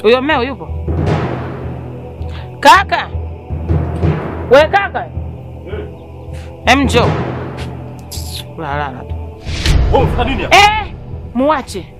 Huyo mmeo yupo? Kaka. Wewe kaka. Njoo. Lala tu. Wewe unafanya nini hapa? Muache.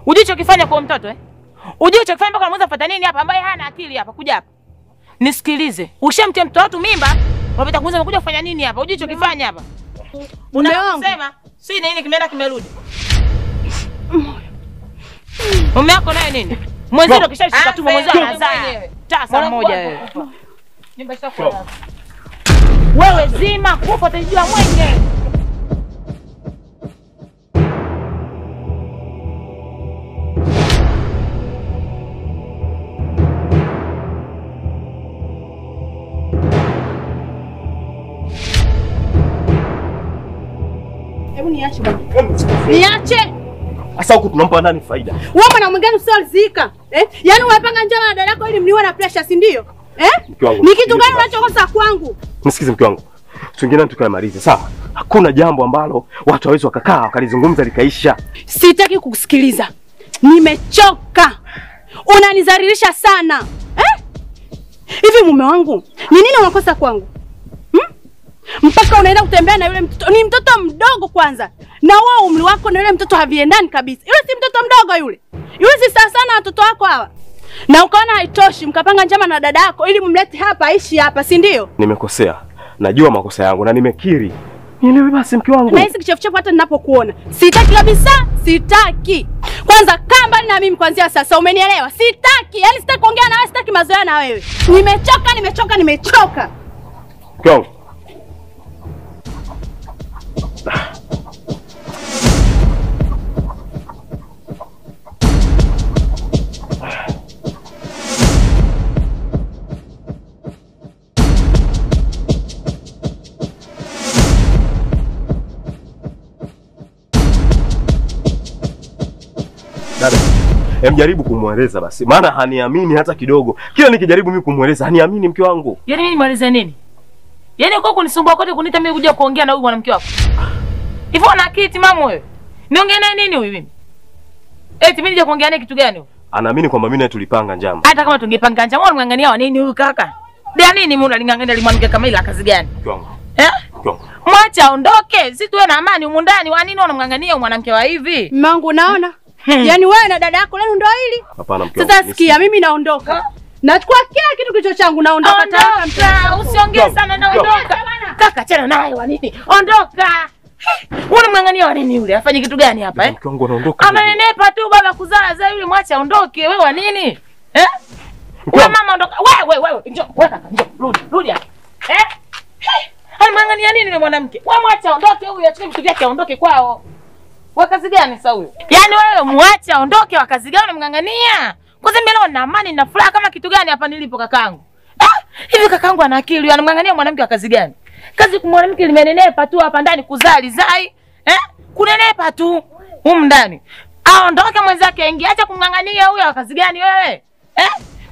Ujicho kifanya kwa mtoto Ujicho kifanya mpaka unaweza kufuata nini hapa ambaye hana akili hapa kuja hapa. Nisikilize. Ushamtia mtoto watu mimba, unapita kuuliza umekuja kufanya nini hapa? Ujicho kifanya hapa. Unasema si nini kimeenda kimerudi. Mume wako naye nini? Mwenzio kishashika tu mwenzio anazaa. Tasa mmoja wewe. Nyumba ishakuwa. Wewe zima kufa utajua mwenyewe. Hebu niache bwana. Niache. Sasa huku tunampa nani faida? Wewe mwana mwingine usiozika. Yaani unapanga njama na dada yako ili mniwe na pressure, si ndio? Ni kitu gani unachokosa kwangu? Nisikize mke wangu. Tuingiane tukayamalize, sawa? Hakuna jambo ambalo watu hawezi wakakaa wakalizungumza likaisha. Sitaki kukusikiliza. Nimechoka. Unanizalilisha sana. Hivi mume wangu, ni nini unakosa kwangu? Mpaka unaenda kutembea na yule mtoto. Ni mtoto mdogo kwanza. Na wewe umri wako na yule mtoto haviendani kabisa. Yule si mtoto mdogo yule. Yule si sawa sana watoto wako hawa. Na ukaona haitoshi mkapanga njama na dada yako ili mumlete hapa aishi hapa, si ndio? Nimekosea. Najua makosa yangu na nimekiri. Nielewe basi mke wangu. Na hizi kichefuchefu hata ninapokuona. Sitaki kabisa, sitaki. Kwanza kaa mbali na mimi kuanzia sasa, umenielewa? Sitaki. Yaani sitaki kuongea na wewe, sitaki mazoea na wewe. Nimechoka. Mke wangu. Dada, jaribu kumweleza basi. Maana haniamini hata kidogo. Kila nikijaribu mimi kumweleza haniamini mke wangu. Yaani mimi nimweleze nini? Yaani uko kunisumbua kote kunita mimi kuja kuongea na huyu mwanamke wako. Hivyo una akili timamu wewe? Niongee naye nini huyu mimi? Mimi nije kuongea naye kitu gani huyu? Anaamini kwamba mimi na tulipanga njama. Hata kama tungepanga njama, unamngangania wa nini huyu kaka? Ndio nini mimi unalingangania limwanamke kama ile kazi gani? Mke wangu. Mke wangu. Mwacha aondoke. Sisi tuwe na amani humu ndani. Wa nini unamngangania mwanamke wa hivi? Mangu unaona? Yaani wewe na dada yako leo ndio hili? Hapana mke wangu. Sasa sikia, mimi naondoka. Nachukua kila kitu kilicho changu naondoka. Usiongee sana naondoka. Kaka achana naye wa nini? Ondoka. Unamngangania wa nini yule? Afanye kitu gani hapa Mke wangu anaondoka. Amenenepa tu baba kuzaa yule, mwacha aondoke. Wewe wa nini? Wewe mama ondoka. Wewe njoo. Wewe kaka njoo. Rudi hapa. Anamngangania nini yule mwanamke? Wewe mwacha aondoke huyu, achukue vitu vyake aondoke kwao. Wa kazi gani sasa huyo? Yaani wewe muache aondoke, wa kazi gani unamngangania? Kwanza mimi leo na amani na furaha kama kitu gani hapa nilipo kakangu? Hivi kakangu ana akili, anamngangania mwanamke wa kazi gani? Kazi kwa mwanamke limenenepa tu hapa ndani kuzali zai. Kunenepa tu humu ndani. Aondoke mwenzake aingie, acha kumngangania huyo, wa kazi gani wewe?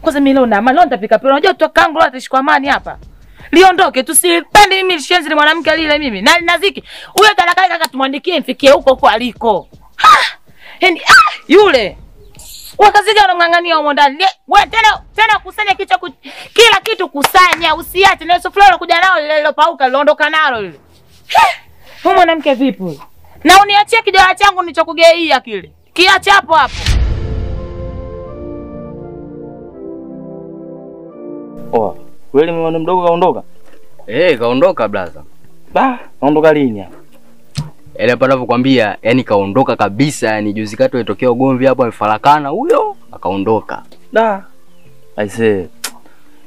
Kwanza mimi leo na amani, leo nitapika pia. Unajua tu kakangu leo ataishi kwa amani hapa. Liondoke, tusipende mimi lishenzi mwanamke lile mimi. Na naziki. Huyo talaka kaka tumwandikie mfikie huko aliko. Yule. Wakaziga unamngangania huko ndani. Wewe tena kusanya kila kitu kusanya, usiache. Na sufura kuja nao lile pauka liondoka nalo lile. Huyo mwanamke vipi huyo? Na uniachie kidola changu nilichokugeia kile. Kiacha hapo hapo. Kweli mwana mdogo kaondoka? Kaondoka blaza. Kaondoka lini hapa? Hapa ninapokuambia, yani kaondoka kabisa, yani juzi kati ilitokea ugomvi hapo amefarakana huyo, akaondoka. Aisee.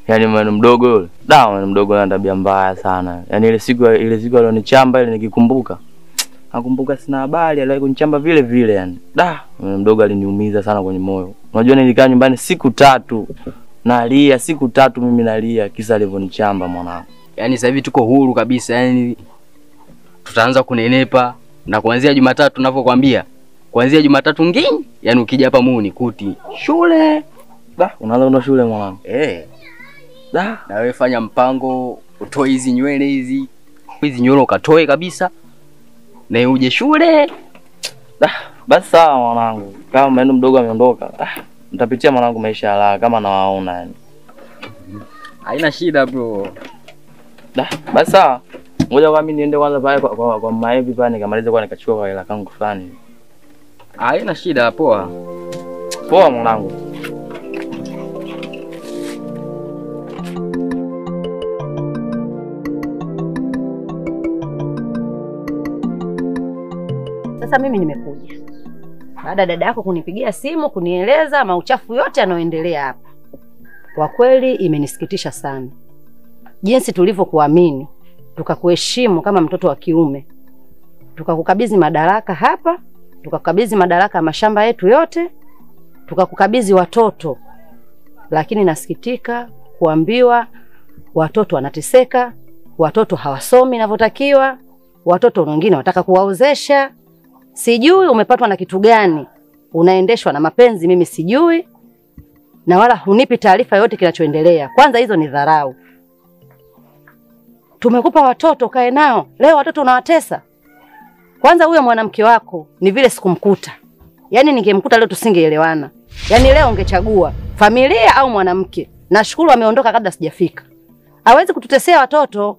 Yani mwana mdogo yule. Mwana mdogo ana tabia mbaya sana. Yani ile siku alionichamba ile nikikumbuka. Nakumbuka sina habari, aliwahi kunichamba vile vile yani. Mwana mdogo aliniumiza sana kwenye moyo. Unajua nilikaa nyumbani siku 3. Nalia siku 3 mimi nalia kisa alivyonichamba mwanangu. Yani sasa hivi tuko huru kabisa, yani tutaanza kunenepa na kuanzia Jumatatu ninavyokuambia. Kuanzia Jumatatu ngini, yani ukija hapa Muni kuti shule. Unaanza shule mwanangu. Na wewe fanya mpango utoe hizi nywele hizi. Hizi nywele ukatoe kabisa. Na uje shule. Basi sawa mwanangu. Kama mendo mdogo ameondoka. mtapitia mwanangu maisha ya raha kama nawaona yani. Haina shida bro. Basi sawa. Ngoja kwa mimi niende kwanza pale kwa Maevi pale nikamalize kwa nikachukua kwa hela kangu fulani. Haina shida, poa. Poa mwanangu. Sasa mimi nimekuja baada dada yako kunipigia simu kunieleza mauchafu yote yanayoendelea hapa. Kwa kweli imenisikitisha sana jinsi tulivyokuamini, tukakuheshimu kama mtoto wa kiume, tukakukabidhi madaraka hapa, tukakukabidhi madaraka ya mashamba yetu yote, tukakukabidhi watoto, lakini nasikitika kuambiwa watoto wanateseka, watoto hawasomi inavyotakiwa, watoto wengine wataka kuwaozesha. Sijui umepatwa na kitu gani, unaendeshwa na mapenzi, mimi sijui, na wala hunipi taarifa yote kinachoendelea. Kwanza hizo ni dharau. Tumekupa watoto kae nao, leo watoto unawatesa. Kwanza huyo mwanamke wako ni vile sikumkuta. Yaani ningemkuta leo tusingeelewana. Yaani leo ungechagua familia au mwanamke. Nashukuru ameondoka kabla sijafika. Hawezi kututesea watoto.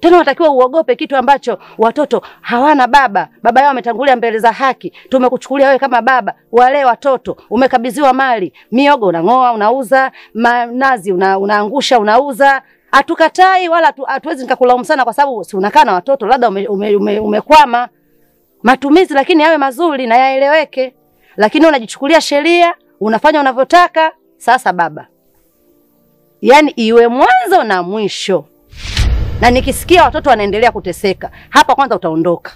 Tena unatakiwa uogope kitu ambacho watoto hawana baba. Baba yao ametangulia mbele za haki. Tumekuchukulia wewe kama baba, wale watoto, umekabidhiwa mali, miogo unangoa, unauza, nazi unaangusha, unauza. Hatukatai wala hatuwezi nikakulaumu sana kwa sababu si unakaa na watoto, labda umekwama. Matumizi lakini yawe mazuri na yaeleweke. Lakini unajichukulia sheria, unafanya unavyotaka. Sasa baba, yani iwe mwanzo na mwisho. Na nikisikia watoto wanaendelea kuteseka, hapa kwanza utaondoka.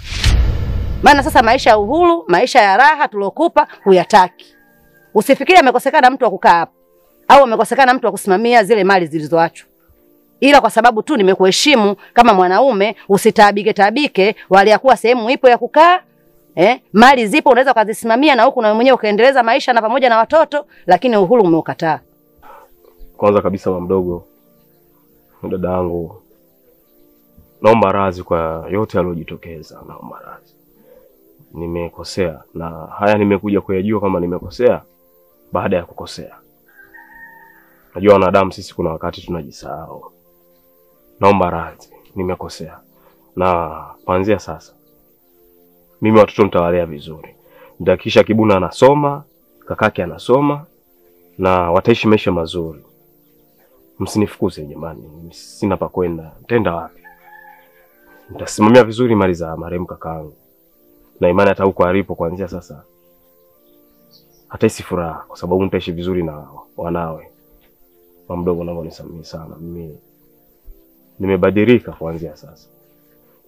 Maana sasa maisha ya uhuru, maisha ya raha tulokupa huyataki. Usifikiri amekosekana mtu wa kukaa hapa au amekosekana mtu wa kusimamia zile mali zilizoachwa. Ila kwa sababu tu nimekuheshimu kama mwanaume, usitaabike wale yakuwa sehemu ipo ya kukaa. Mali zipo unaweza kuzisimamia na huku na mwenyewe ukaendeleza maisha na pamoja na watoto, lakini uhuru umeukataa. Kwanza kabisa wa mdogo, dada yangu, naomba radhi kwa yote yaliyojitokeza, naomba radhi. Nimekosea na haya nimekuja kuyajua kama nimekosea baada ya kukosea. Najua wanadamu sisi kuna wakati tunajisahau. Naomba radhi, nimekosea. Na kuanzia sasa mimi watoto nitawalea vizuri. Nitahakikisha Kibuna anasoma, kakake anasoma na wataishi maisha mazuri. Msinifukuze jamani, sina pa kwenda. Nitaenda wapi? Nitasimamia vizuri mali za marehemu kakaangu. Na imani hata huko alipo kuanzia sasa hataishi furaha kwa sababu nitaishi vizuri na wanawe. Mdogo naomba unisamehe sana. Mimi nimebadilika kuanzia sasa.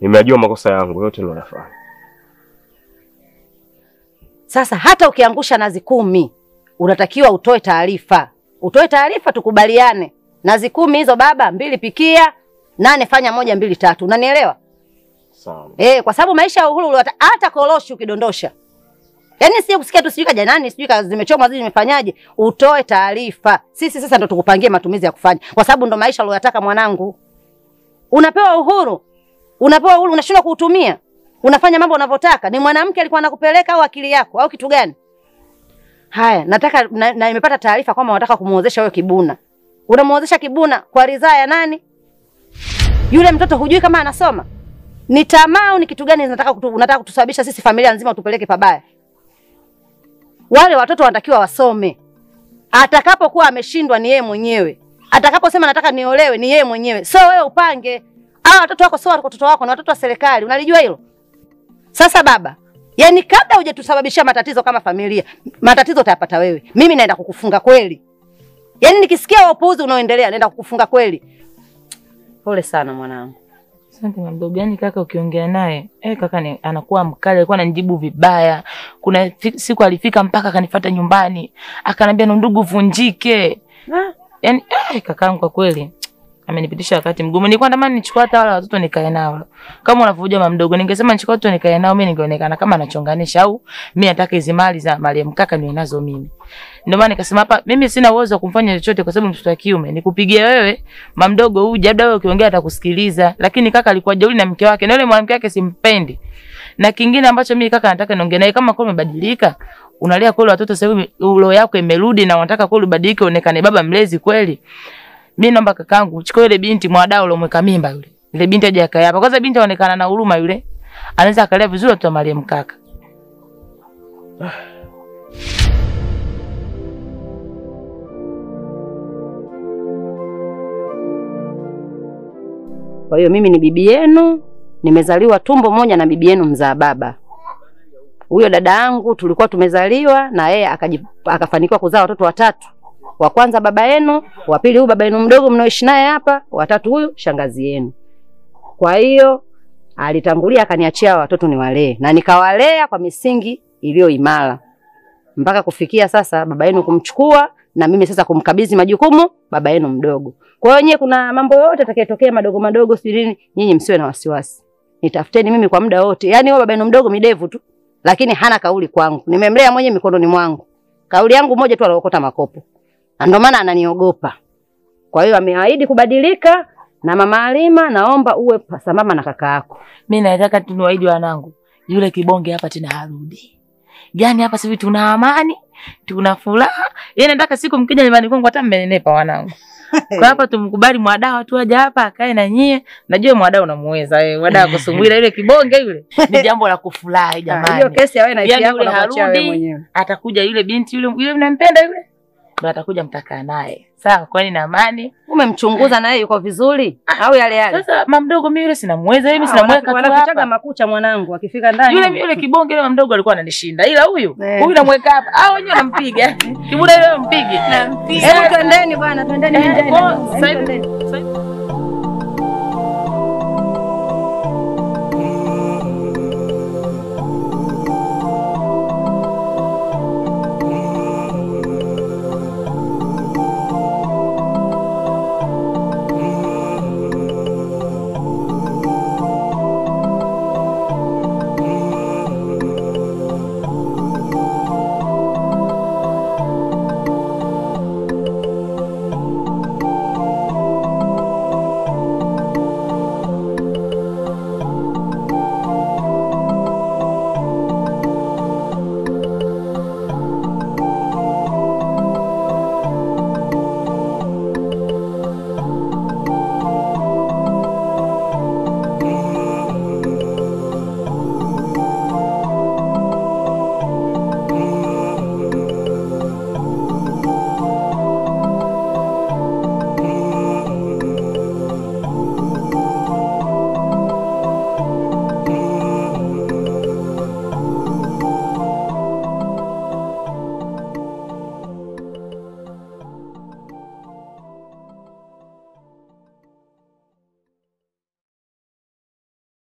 Nimejua makosa yangu yote niliyofanya. Sasa hata ukiangusha nazi 10, unatakiwa utoe taarifa. Utoe taarifa tukubaliane. Nazi 10 hizo baba, 2 pikia, 8 fanya 1 2 3. Unanielewa? Sawa. Kwa sababu maisha ya uhuru hata koroshi ukidondosha. Yaani sio kusikia tu sijui kaja nani, sijui kazi zimechomwa sijui zimefanyaje, utoe taarifa. Sisi sasa ndo tukupangie matumizi ya kufanya. Kwa sababu ndo maisha aliyotaka mwanangu. Unapewa uhuru. Unapewa uhuru unashindwa kuutumia. Unafanya mambo unavyotaka. Ni mwanamke alikuwa anakupeleka au akili yako au kitu gani? Haya, nataka na nimepata taarifa kwamba unataka kumuozesha wewe Kibuna. Unamuozesha Kibuna kwa ridhaa ya nani? Yule mtoto hujui kama anasoma? Ni tamaa au ni kitu gani unataka kutusababisha sisi familia nzima tupeleke pabaya? Wale watoto wanatakiwa wasome. Atakapokuwa ameshindwa ni yeye mwenyewe. Atakaposema nataka niolewe ni yeye mwenyewe. Sio wewe upange. Watoto wako sio watoto wako, na watoto wa serikali. Unalijua hilo? Sasa baba, yani kabla hujatusababishia matatizo kama familia, matatizo utayapata wewe. Mimi naenda kukufunga kweli. Yani nikisikia upuuzi unaoendelea naenda kukufunga kweli. Pole sana mwanangu. Asante mdogo. Yani kaka ukiongea naye, kaka anakuwa mkali, alikuwa ananijibu vibaya. Kuna siku alifika mpaka akanifuata nyumbani, akanambia ndugu vunjike. Yani kakaangu kwa kweli amenipitisha wakati mgumu. Nilikuwa natamani nichukue hata wale watoto nikae nao. Kama unavyojua mama mdogo, ningesema nichukue watoto nikae nao, mimi ningeonekana kama anachonganisha au mimi nataka hizo mali za marehemu kaka niwe nazo mimi. Ndio maana nikasema hapa mimi sina uwezo wa kumfanya chochote kwa sababu mtoto wa kiume. Nikupigie wewe mama mdogo uje, labda wewe ukiongea atakusikiliza. Lakini kaka alikuwa jeuri na mke wake, na yule mwanamke wake simpendi. Na kingine ambacho mimi kaka nataka niongee naye, kama kwa umebadilika, unalea kweli watoto sasa hivi roho yako imerudi na unataka kweli ubadilike uonekane baba mlezi kweli. Mimi naomba kakangu uchukue ile binti mwadao ulomweka mimba yule. Ile binti aje akae hapa. Kwanza binti aonekana na huruma yule. Anaweza akalea vizuri watoto wa Mariam kaka. Kwa hiyo mimi ni bibi yenu, nimezaliwa tumbo moja na bibi yenu mzaa baba. Huyo dada yangu tulikuwa tumezaliwa na yeye akafanikiwa kuzaa watoto watatu. Wa kwanza baba yenu, wa pili huyu baba yenu mdogo mnaoishi naye hapa, wa tatu huyu shangazi yenu. Kwa hiyo alitangulia akaniachia watoto niwalee na nikawalea kwa misingi iliyo imara. Mpaka kufikia sasa baba yenu kumchukua na mimi sasa kumkabidhi majukumu baba yenu mdogo. Kwa hiyo nyewe kuna mambo yote atakayotokea madogo madogo siri nyinyi msiwe na wasiwasi. Nitafuteni mimi kwa muda wote. Yaani huyo baba yenu mdogo midevu tu, lakini hana kauli kwangu. Nimemlea mwenyewe mikononi mwangu. Kauli yangu moja tu anaokota makopo. Na ndio maana ananiogopa. Kwa hiyo ameahidi kubadilika na mama Alima naomba uwe sambamba na kaka yako. Mimi nataka tuniwaahidi wanangu, yule kibonge hapa tena harudi. Yaani hapa sisi tuna amani, tuna furaha. Yeye nataka siku mkija nyumbani kwangu hata mmenenepa wanangu. Kwa hapa tumkubali mwadao tu aje hapa akae na nyie. Najua mwadao unamuweza wewe. Mwadao kusumbua yule kibonge yule. Ni jambo la kufurahi jamani. Hiyo kesi ya wewe na ifi yako na kuachia wewe mwenyewe. Atakuja yule binti yule mnampenda yule. Ndio atakuja mtakaa naye. Sawa, kwani na amani. Umemchunguza naye yuko vizuri au yale yale? Sasa mama mdogo mimi yule sinamweza, mimi sinamweka tu hapa. Wanafichaga makucha mwanangu akifika ndani. Yule kibonge yule mdogo alikuwa ananishinda. Ila huyu namweka hapa. Au wenyewe nampiga. Kibunda yule mpige. Hebu twendeni bwana, twendeni ndani. Sasa